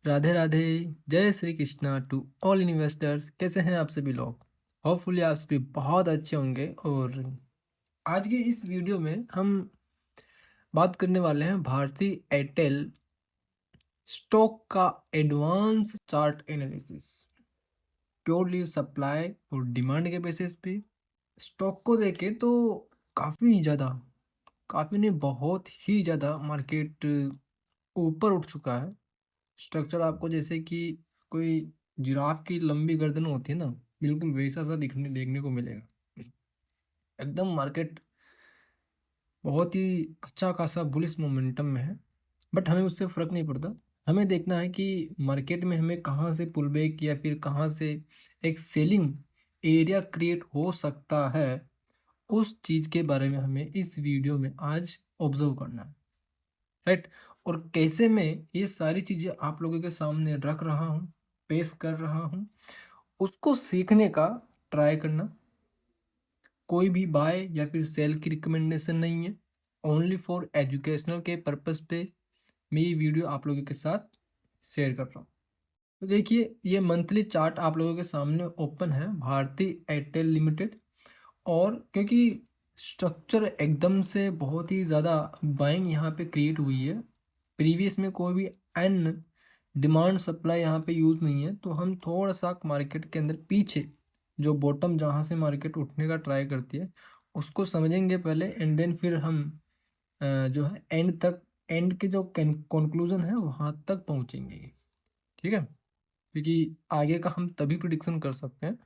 राधे राधे। जय Shri Krishna to all investors. कैसे हैं आप सभी लोग? होपफुली आप सभी बहुत अच्छे होंगे। और आज के इस वीडियो में हम बात करने वाले हैं भारतीय एयरटेल स्टॉक का advance chart analysis. Purely supply और डिमांड के बेसिस पे स्टॉक को देखें तो काफ़ी नहीं, बहुत ही ज़्यादा मार्केट ऊपर उठ चुका है। स्ट्रक्चर आपको जैसे कि कोई जिराफ की लंबी गर्दन होती है ना, बिल्कुल वैसा सा दिखने देखने को मिलेगा। एकदम मार्केट बहुत ही अच्छा खासा बुलिश मोमेंटम में है। बट हमें उससे फ़र्क नहीं पड़ता। हमें देखना है कि मार्केट में हमें कहाँ से पुल बैक या फिर कहाँ से एक सेलिंग एरिया क्रिएट हो सकता है। उस चीज़ के बारे में हमें इस वीडियो में आज ऑब्जर्व करना है, राइट। और कैसे मैं ये सारी चीज़ें आप लोगों के सामने रख रहा हूँ, पेश कर रहा हूँ, उसको सीखने का ट्राई करना। कोई भी बाय या फिर सेल की रिकमेंडेशन नहीं है, ओनली फॉर एजुकेशनल के पर्पस पे मैं ये वीडियो आप लोगों के साथ शेयर कर रहा हूँ। तो देखिए, ये मंथली चार्ट आप लोगों के सामने ओपन है, भारतीय एयरटेल लिमिटेड। और क्योंकि स्ट्रक्चर एकदम से बहुत ही ज़्यादा बाइंग यहाँ पे क्रिएट हुई है, प्रीवियस में कोई भी एन डिमांड सप्लाई यहाँ पे यूज़ नहीं है, तो हम थोड़ा सा मार्केट के अंदर पीछे जो बॉटम जहाँ से मार्केट उठने का ट्राई करती है उसको समझेंगे पहले, एंड देन फिर हम जो है एंड के जो कंक्लूजन है वहाँ तक पहुँचेंगे। ठीक है, क्योंकि आगे का हम तभी प्रिडिक्शन कर सकते हैं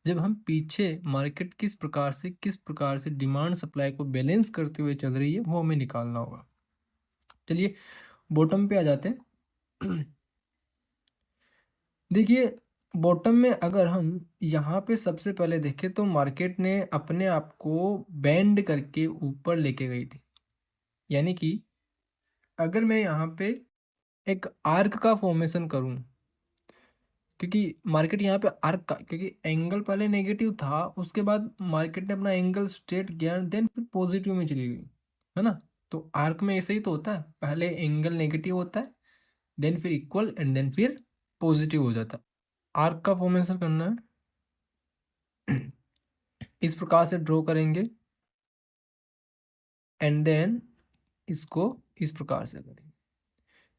जब हम पीछे मार्केट किस प्रकार से डिमांड सप्लाई को बैलेंस करते हुए चल रही है वो हमें निकालना होगा। चलिए बॉटम पे आ जाते हैं। देखिए, बॉटम में अगर हम यहाँ पे सबसे पहले देखें तो मार्केट ने अपने आप को बैंड करके ऊपर लेके गई थी। यानी कि अगर मैं यहाँ पे एक आर्क का फॉर्मेशन करूँ, क्योंकि मार्केट यहाँ पे आर्क का, क्योंकि एंगल पहले नेगेटिव था, उसके बाद मार्केट ने अपना एंगल स्ट्रेट किया, देन फिर पॉजिटिव में चली गई, है ना। तो आर्क में ऐसे ही तो होता है, पहले एंगल नेगेटिव होता है, देन फिर इक्वल, एंड देन फिर पॉजिटिव हो जाता है। आर्क का फॉर्मेशन करना है, इस प्रकार से ड्रॉ करेंगे, एंड देन इसको इस प्रकार से करेंगे।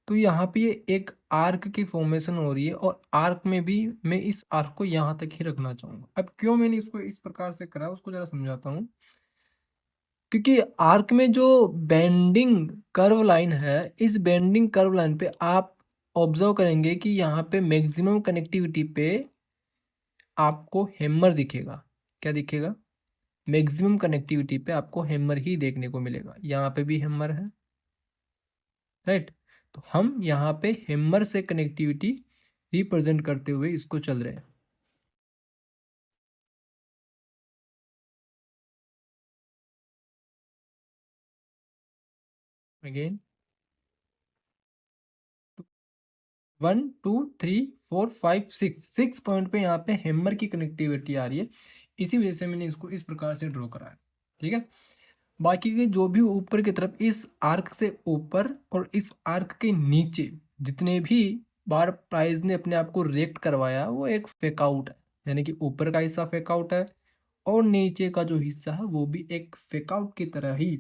तो यहाँ पे ये एक आर्क की फॉर्मेशन हो रही है, और आर्क में भी मैं इस आर्क को यहाँ तक ही रखना चाहूँगा। अब क्यों मैंने इसको इस प्रकार से करा उसको ज़रा समझाता हूँ। क्योंकि आर्क में जो बेंडिंग कर्व लाइन है, इस बेंडिंग कर्व लाइन पे आप ऑब्जर्व करेंगे कि यहाँ पे मैक्सिमम कनेक्टिविटी पे आपको हैमर दिखेगा। क्या दिखेगा? मैक्सिमम कनेक्टिविटी पे आपको हैमर ही देखने को मिलेगा। यहाँ पे भी हैमर है, राइट। तो हम यहाँ पे हैमर से कनेक्टिविटी रिप्रेजेंट करते हुए इसको चल रहे हैं। अगेन, तो 1 2 3 4 5 6 पॉइंट पे यहाँ पे हैमर की कनेक्टिविटी आ रही है। इसी वजह से मैंने इसको इस प्रकार से ड्रॉ करा है। ठीक है, बाकी के जो भी ऊपर की तरफ इस आर्क से ऊपर और इस आर्क के नीचे जितने भी बार प्राइस ने अपने आप को रिएक्ट करवाया वो एक फेक आउट है। यानी कि ऊपर का हिस्सा फेक आउट है और नीचे का जो हिस्सा है वो भी एक फेक आउट की तरह ही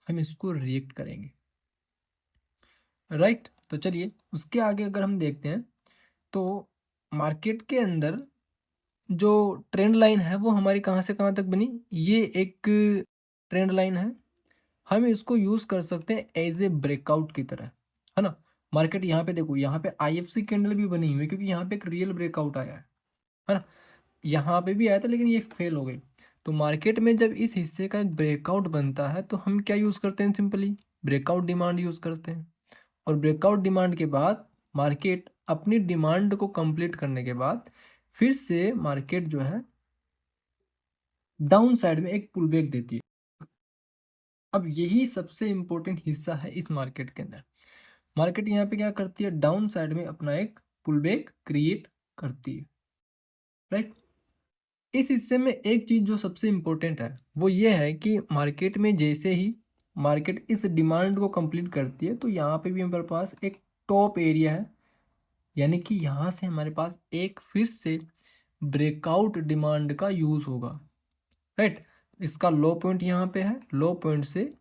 हम इसको रिएक्ट करेंगे, राइट। तो चलिए उसके आगे अगर हम देखते हैं तो मार्केट के अंदर जो ट्रेंड लाइन है वो हमारी कहाँ से कहाँ तक बनी। ये एक ट्रेंड लाइन है, हम इसको यूज़ कर सकते हैं एज ए ब्रेकआउट की तरह, है ना। मार्केट यहाँ पे देखो, यहाँ पे आईएफसी कैंडल भी बनी हुई है, क्योंकि यहाँ पे एक रियल ब्रेकआउट आया है ना। यहाँ पे भी आया था लेकिन ये फेल हो गई। तो मार्केट में जब इस हिस्से का एक ब्रेकआउट बनता है तो हम क्या यूज़ करते हैं? सिंपली ब्रेकआउट डिमांड यूज़ करते हैं। और ब्रेकआउट डिमांड के बाद मार्केट अपनी डिमांड को कंप्लीट करने के बाद फिर से मार्केट जो है डाउन साइड में एक पुल बैक देती है। अब यही सबसे इंपॉर्टेंट हिस्सा है इस मार्केट के अंदर। मार्केट यहाँ पे क्या करती है? डाउन साइड में अपना एक पुल बैक क्रिएट करती है, राइट। इस हिस्से में एक चीज़ जो सबसे इम्पोर्टेंट है वो ये है कि मार्केट में जैसे ही मार्केट इस डिमांड को कंप्लीट करती है तो यहाँ पे भी हमारे पास एक टॉप एरिया है, यानी कि यहाँ से हमारे पास एक फिर से ब्रेकआउट डिमांड का यूज़ होगा, राइट। इसका लो पॉइंट यहाँ पे है, लो पॉइंट से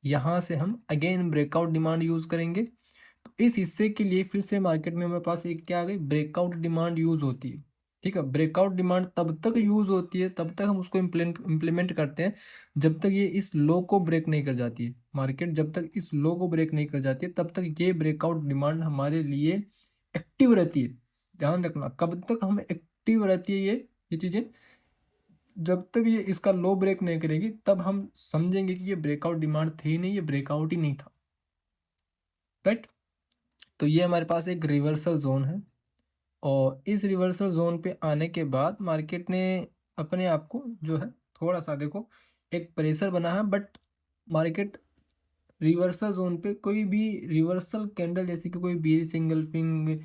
यहाँ से हम अगेन ब्रेकआउट डिमांड यूज़ करेंगे। तो इस हिस्से के लिए फिर से मार्केट में हमारे पास एक क्या आ गई, ब्रेकआउट डिमांड यूज़ होती है। ठीक है, ब्रेकआउट डिमांड तब तक यूज़ होती है, तब तक हम उसको इम्प्लीमेंट करते हैं जब तक ये इस लो को ब्रेक नहीं कर जाती है। मार्केट जब तक इस लो को ब्रेक नहीं कर जाती है तब तक ये ब्रेकआउट डिमांड हमारे लिए एक्टिव रहती है। ध्यान रखना, कब तक हम एक्टिव रहती है ये चीज़ें, जब तक ये इसका लो ब्रेक नहीं करेगी तब हम समझेंगे कि ये ब्रेकआउट डिमांड थी नहीं, ये ब्रेकआउट ही नहीं था, राइट। तो ये हमारे पास एक रिवर्सल जोन है, और इस रिवर्सल जोन पे आने के बाद मार्केट ने अपने आप को जो है थोड़ा सा देखो एक प्रेशर बना है, बट मार्केट रिवर्सल जोन पे कोई भी रिवर्सल कैंडल जैसे कि कोई बीरी सिंगल फिंग,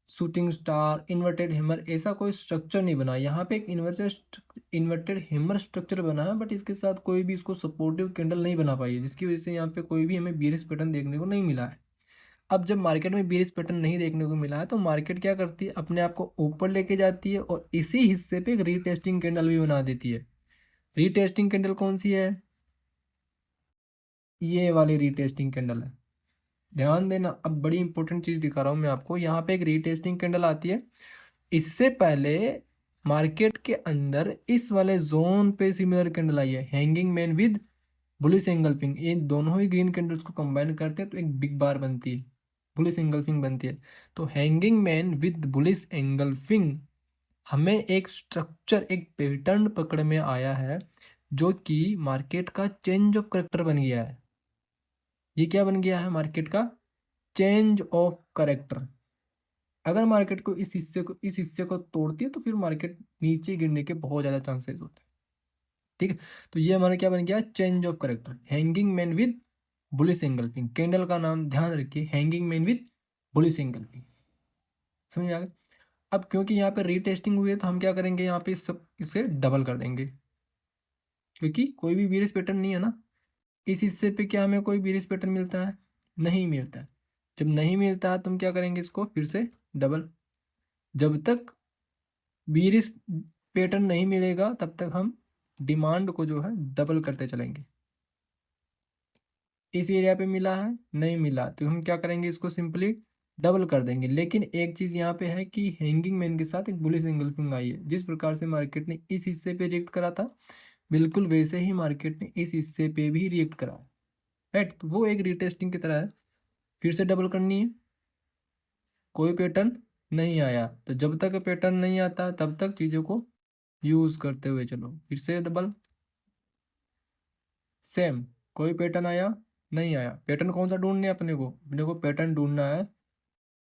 शूटिंग स्टार, इन्वर्टेड हैमर, ऐसा कोई स्ट्रक्चर नहीं बना। यहाँ पे एक इन्वर्टेड हैमर स्ट्रक्चर बना है, बट इसके साथ कोई भी इसको सपोर्टिव कैंडल नहीं बना पाई है, जिसकी वजह से यहाँ पे कोई भी हमें बीरिश पैटर्न देखने को नहीं मिला है। अब जब मार्केट में बीरिश पैटर्न नहीं देखने को मिला है तो मार्केट क्या करती है, अपने आप को ऊपर लेके जाती है और इसी हिस्से पे एक रीटेस्टिंग कैंडल भी बना देती है। रीटेस्टिंग कैंडल कौन सी है, ये वाली रीटेस्टिंग कैंडल है। ध्यान देना, अब बड़ी इंपॉर्टेंट चीज दिखा रहा हूं मैं आपको। यहाँ पे एक रीटेस्टिंग कैंडल आती है, इससे पहले मार्केट के अंदर इस वाले जोन पे सिमिलर कैंडल आई है, hanging man with bullish engulfing. ये दोनों ही ग्रीन कैंडल्स को कंबाइन करते हैं तो एक बिग बार बनती है, बुलिश एंगल्फिंग बनती है। तो hanging man with bullish engulfing हमें एक स्ट्रक्चर, एक पैटर्न पकड़ में आया है जो कि मार्केट का चेंज ऑफ करेक्टर बन गया है। ये क्या बन गया है, मार्केट का चेंज ऑफ करेक्टर। अगर मार्केट को इस हिस्से को तोड़ती है तो फिर मार्केट नीचे गिरने के बहुत ज़्यादा चांसेस होते हैं। ठीक है, तो ये हमारा क्या बन गया, change of character, hanging man with bullish engulfing. Candle का नाम ध्यान रखिए, hanging man with bullish engulfing. समझ में आ गया। अब क्योंकि यहाँ पे रीटेस्टिंग हुई है तो हम क्या करेंगे, यहाँ पे इसे डबल कर देंगे, क्योंकि कोई भी बीरिश पैटर्न नहीं है ना। इस हिस्से पे क्या हमें कोई बीरिश पैटर्न मिलता है, नहीं मिलता है। जब नहीं मिलता है तो हम क्या करेंगे, इसको फिर से डबल। जब तक बीरिश पैटर्न नहीं मिलेगा तब तक हम डिमांड को जो है डबल करते चलेंगे। इस एरिया पे मिला है, नहीं मिला तो हम क्या करेंगे, इसको सिंपली डबल कर देंगे। लेकिन एक चीज यहाँ पे है कि हैंगिंग मैन के साथ एक बुलिश एंगल्फिंग आई है। जिस प्रकार से मार्केट ने इस हिस्से पे रिएक्ट करा था, बिल्कुल वैसे ही मार्केट ने इस हिस्से पे भी रिएक्ट करा, राइट। तो वो एक रीटेस्टिंग की तरह है, फिर से डबल करनी है। कोई पैटर्न नहीं आया, तो जब तक पैटर्न नहीं आता तब तक चीज़ों को यूज़ करते हुए चलो। फिर से डबल, सेम, कोई पैटर्न आया, नहीं आया। पैटर्न कौन सा ढूंढने अपने को पैटर्न ढूंढना है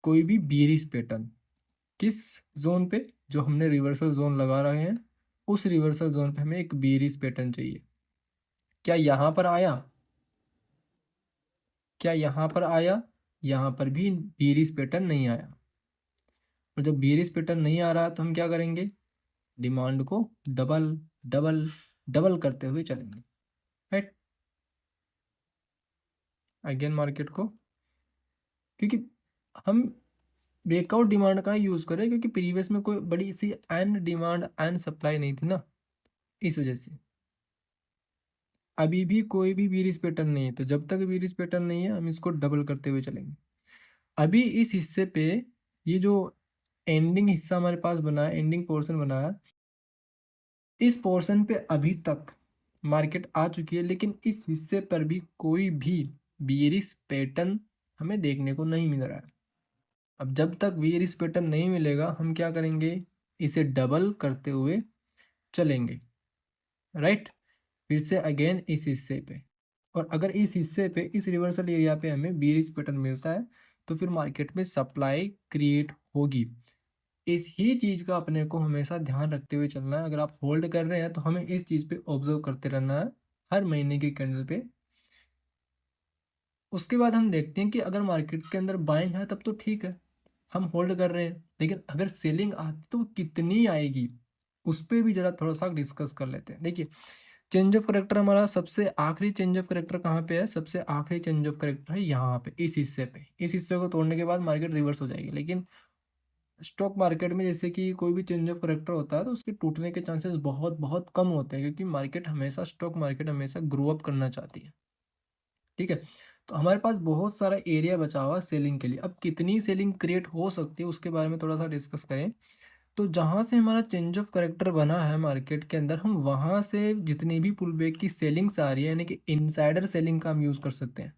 कोई भी बेरिश पैटर्न। किस जोन पे, जो हमने रिवर्सल जोन लगा रहे हैं उस रिवर्सल जोन पे हमें एक बेरिश पैटर्न चाहिए। क्या यहाँ पर आया, क्या यहाँ पर आया, यहाँ पर भी बेरिश पैटर्न नहीं आया। और जब बेरिश पैटर्न नहीं आ रहा तो हम क्या करेंगे, डिमांड को डबल डबल डबल करते हुए चलेंगे, राइट। अगेन मार्केट को, क्योंकि हम ब्रेकआउट डिमांड का यूज करें, क्योंकि प्रीवियस में कोई बड़ी सी एन डिमांड एन सप्लाई नहीं थी ना, इस वजह से। अभी भी कोई भी बीरिश पैटर्न नहीं है, तो जब तक बीरिश पैटर्न नहीं है हम इसको डबल करते हुए चलेंगे। अभी इस हिस्से पे ये जो एंडिंग हिस्सा हमारे पास बना है, एंडिंग पोर्शन बना है, इस पोर्शन पे अभी तक मार्केट आ चुकी है, लेकिन इस हिस्से पर भी कोई भी बीरिश पैटर्न हमें देखने को नहीं मिल रहा है। अब जब तक बीरिश पैटर्न नहीं मिलेगा हम क्या करेंगे, इसे डबल करते हुए चलेंगे, राइट। फिर से अगेन इस हिस्से पे, और अगर इस हिस्से पे, इस रिवर्सल एरिया पे हमें बीरिश पैटर्न मिलता है तो फिर मार्केट में सप्लाई क्रिएट होगी। इस ही चीज का अपने को हमेशा ध्यान रखते हुए चलना है। अगर आप होल्ड कर रहे हैं तो हमें इस चीज पे ऑब्जर्व करते रहना है हर महीने की कैंडल पे। उसके बाद हम देखते हैं कि अगर मार्केट के अंदर बाइंग है तब तो ठीक है, हम होल्ड कर रहे हैं। लेकिन अगर सेलिंग आती तो वो कितनी आएगी, उस पर भी जरा थोड़ा सा डिस्कस कर लेते हैं। देखिए, चेंज ऑफ करेक्टर हमारा सबसे आखिरी चेंज ऑफ करेक्टर कहाँ पे है, सबसे आखिरी चेंज ऑफ करेक्टर है यहाँ पे, इस हिस्से पे। इस हिस्से को तोड़ने के बाद मार्केट रिवर्स हो जाएगी, लेकिन स्टॉक मार्केट में जैसे कि कोई भी चेंज ऑफ करेक्टर होता है तो उसके टूटने के चांसेस बहुत बहुत कम होते हैं, क्योंकि मार्केट हमेशा, स्टॉक मार्केट हमेशा ग्रो अप करना चाहती है। ठीक है। तो हमारे पास बहुत सारा एरिया बचा हुआ सेलिंग के लिए। अब कितनी सेलिंग क्रिएट हो सकती है उसके बारे में थोड़ा सा डिस्कस करें। तो जहाँ से हमारा चेंज ऑफ करेक्टर बना है मार्केट के अंदर, हम वहाँ से जितनी भी पुल बैक की सेलिंग्स आ रही है, यानी कि इनसाइडर सेलिंग का हम यूज़ कर सकते हैं।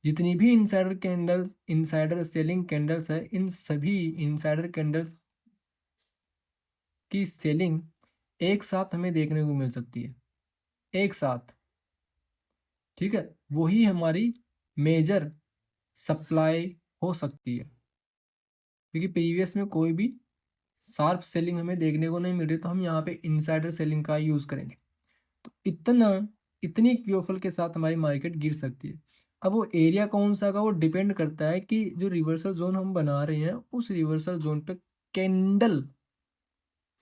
जितनी भी insider candles, insider selling candles है, इन सभी इनसाइडर कैंडल्स की सेलिंग एक साथ हमें देखने को मिल सकती है, एक साथ। ठीक है। वही हमारी मेजर सप्लाई हो सकती है, क्योंकि प्रीवियस में कोई भी शार्प सेलिंग हमें देखने को नहीं मिल रही, तो हम यहाँ पे इनसाइडर सेलिंग का यूज़ करेंगे। तो इतनी क्यूएफएल के साथ हमारी मार्केट गिर सकती है। अब वो एरिया कौन सा का, वो डिपेंड करता है कि जो रिवर्सल जोन हम बना रहे हैं उस रिवर्सल जोन पे कैंडल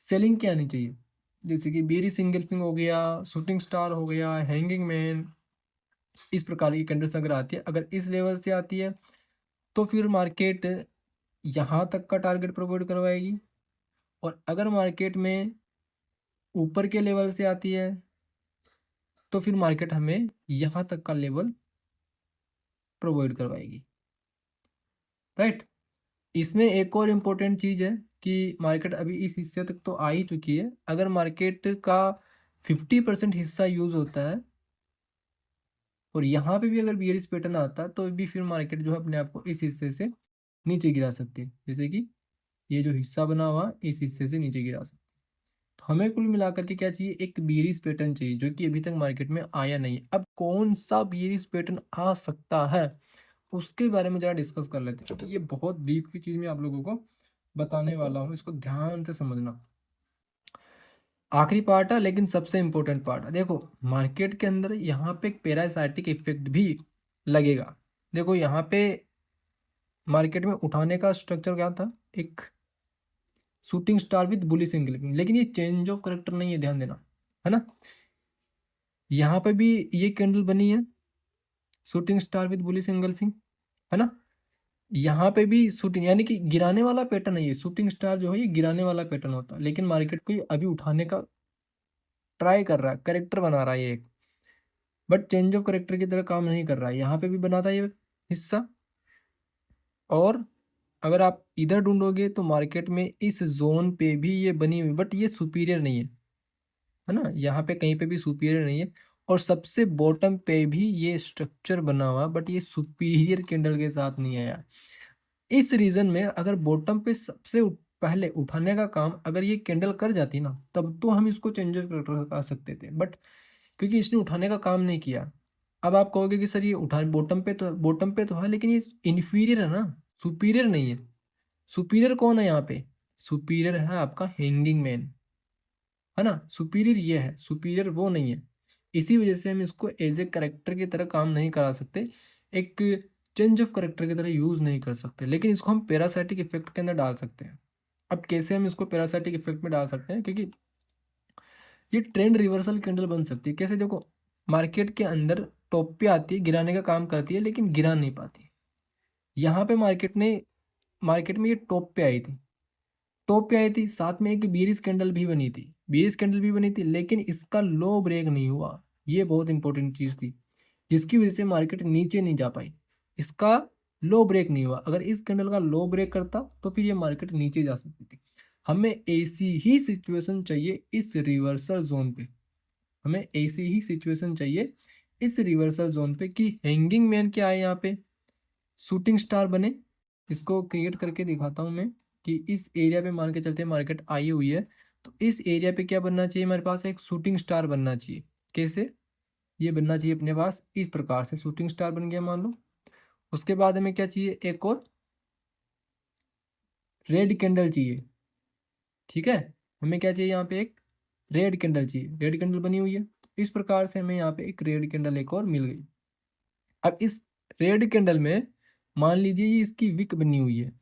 सेलिंग क्या आनी चाहिए। जैसे कि बेरी सिंगल्फिंग हो गया, शूटिंग स्टार हो गया, हैंगिंग मैन, इस प्रकार की कैंडल्स अगर आती है, अगर इस लेवल से आती है तो फिर मार्केट यहाँ तक का टारगेट प्रोवाइड करवाएगी। और अगर मार्केट में ऊपर के लेवल से आती है तो फिर मार्केट हमें यहाँ तक का लेवल प्रोवाइड करवाएगी। राइट। इसमें एक और इम्पोर्टेंट चीज़ है कि मार्केट अभी इस हिस्से तक तो आ ही चुकी है। अगर मार्केट का 50% हिस्सा यूज़ होता है और यहाँ पे भी अगर बियरिश पैटर्न आता है तो भी फिर मार्केट जो है अपने आप को इस हिस्से से नीचे गिरा सकती है। जैसे कि ये जो हिस्सा बना हुआ इस हिस्से से नीचे गिरा सकती है। तो हमें कुल मिलाकर के क्या चाहिए, एक बियरिश पैटर्न चाहिए जो कि अभी तक मार्केट में आया नहीं है। अब कौन सा बियरिश पैटर्न आ सकता है उसके बारे में जरा डिस्कस कर लेते हैं। तो ये बहुत डीप की चीज़ मैं आप लोगों को बताने वाला हूँ, इसको ध्यान से समझना। आखिरी पार्ट है लेकिन सबसे इंपॉर्टेंट पार्ट है। देखो मार्केट के अंदर यहाँ पे एक पैरासाइटिक इफेक्ट भी लगेगा। देखो यहाँ पे मार्केट में उठाने का स्ट्रक्चर क्या था, एक shooting star with bullish engulfing, लेकिन ये चेंज ऑफ करेक्टर नहीं है, ध्यान देना, है ना। यहाँ पे भी ये कैंडल बनी है shooting star with bullish engulfing, है ना। यहाँ पे भी शूटिंग, यानी कि गिराने वाला पैटर्न है। ये शूटिंग स्टार जो है ये गिराने वाला पैटर्न होता है, लेकिन मार्केट को ये अभी उठाने का ट्राई कर रहा है, करेक्टर बना रहा है ये एक, बट चेंज ऑफ करेक्टर की तरह काम नहीं कर रहा है। यहाँ पे भी बना था ये हिस्सा, और अगर आप इधर ढूंढोगे तो मार्केट में इस जोन पे भी ये बनी हुई, बट ये सुपीरियर नहीं है ना। यहाँ पे कहीं पे भी सुपीरियर नहीं है। और सबसे बॉटम पे भी ये स्ट्रक्चर बना हुआ, बट ये सुपीरियर कैंडल के साथ नहीं आया। इस रीजन में अगर बॉटम पे सबसे पहले उठाने का काम अगर ये कैंडल कर जाती ना, तब तो हम इसको चेंज ऑफ करेक्टर कर सकते थे, बट क्योंकि इसने उठाने का काम नहीं किया। अब आप कहोगे कि सर ये उठा बॉटम पे तो है, लेकिन ये इन्फीरियर है ना, सुपीरियर नहीं है। सुपीरियर कौन है यहाँ पे, सुपीरियर है आपका हैंगिंग मैन, है ना। सुपीरियर ये है, सुपीरियर वो नहीं है। इसी वजह से हम इसको एज ए करेक्टर की तरह काम नहीं करा सकते, एक चेंज ऑफ करेक्टर की तरह यूज नहीं कर सकते, लेकिन इसको हम पैरासाइटिक इफेक्ट के अंदर डाल सकते हैं। अब कैसे हम इसको पैरासाइटिक इफेक्ट में डाल सकते हैं, क्योंकि ये ट्रेंड रिवर्सल कैंडल बन सकती है। कैसे, देखो मार्केट के अंदर टॉप पे आती है, गिराने का काम करती है, लेकिन गिरा नहीं पाती। यहाँ पे मार्केट में ये टॉप पे आई थी, टॉप पे आई थी, साथ में एक बीरिस कैंडल भी बनी थी, बीरिस कैंडल भी बनी थी, लेकिन इसका लो ब्रेक नहीं हुआ। ये बहुत इंपॉर्टेंट चीज़ थी जिसकी वजह से मार्केट नीचे नहीं जा पाई। इसका लो ब्रेक नहीं हुआ। अगर इस कैंडल का लो ब्रेक करता तो फिर ये मार्केट नीचे जा सकती थी। हमें ऐसी ही सिचुएशन चाहिए इस रिवर्सल जोन पे, हमें ऐसी ही सिचुएशन चाहिए इस रिवर्सल जोन पे कि हैंगिंग मैन क्या है यहाँ पे, शूटिंग स्टार बने। इसको क्रिएट करके दिखाता हूँ मैं कि इस एरिया पे मान के चलते मार्केट आई हुई है, तो इस एरिया पे क्या बनना चाहिए, हमारे पास एक शूटिंग स्टार बनना चाहिए। कैसे, ये बनना चाहिए अपने पास इस प्रकार से, शूटिंग स्टार बन गया मान लो। उसके बाद हमें क्या चाहिए, एक और रेड कैंडल चाहिए। ठीक है, हमें क्या चाहिए यहाँ पे, एक रेड कैंडल चाहिए। रेड कैंडल बनी हुई है, तो इस प्रकार से हमें यहाँ पे एक रेड कैंडल एक और मिल गई। अब इस रेड कैंडल में मान लीजिए ये इसकी विक बनी हुई है,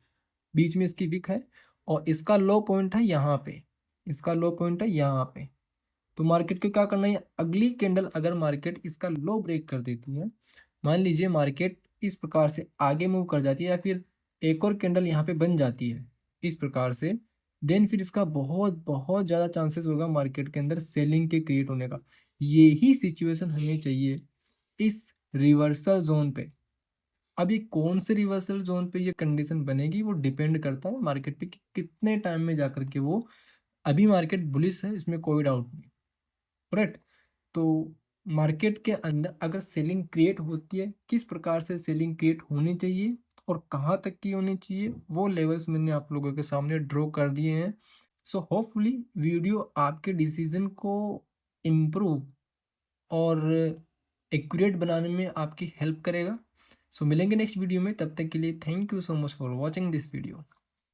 बीच में इसकी विक है, और इसका लो पॉइंट है यहाँ पे, इसका लो पॉइंट है यहाँ पे। तो मार्केट को क्या करना है, अगली कैंडल अगर मार्केट इसका लो ब्रेक कर देती है, मान लीजिए मार्केट इस प्रकार से आगे मूव कर जाती है, या फिर एक और कैंडल यहाँ पे बन जाती है इस प्रकार से, देन फिर इसका बहुत बहुत ज़्यादा चांसेस होगा मार्केट के अंदर सेलिंग के क्रिएट होने का। यही सिचुएशन हमें चाहिए इस रिवर्सल जोन पे। अब ये कौन से रिवर्सल जोन पे ये कंडीशन बनेगी वो डिपेंड करता है मार्केट पे कि कितने टाइम में जाकर के वो, अभी मार्केट बुलिश है, इसमें कोई डाउट नहीं, राइट। तो मार्केट के अंदर अगर सेलिंग क्रिएट होती है, किस प्रकार से सेलिंग क्रिएट होनी चाहिए और कहाँ तक की होनी चाहिए, वो लेवल्स मैंने आप लोगों के सामने ड्रॉ कर दिए हैं। सो होपफुली वीडियो आपके डिसीजन को इम्प्रूव और एक्यूरेट बनाने में आपकी हेल्प करेगा। सो मिलेंगे नेक्स्ट वीडियो में, तब तक के लिए thank you so much for watching this video.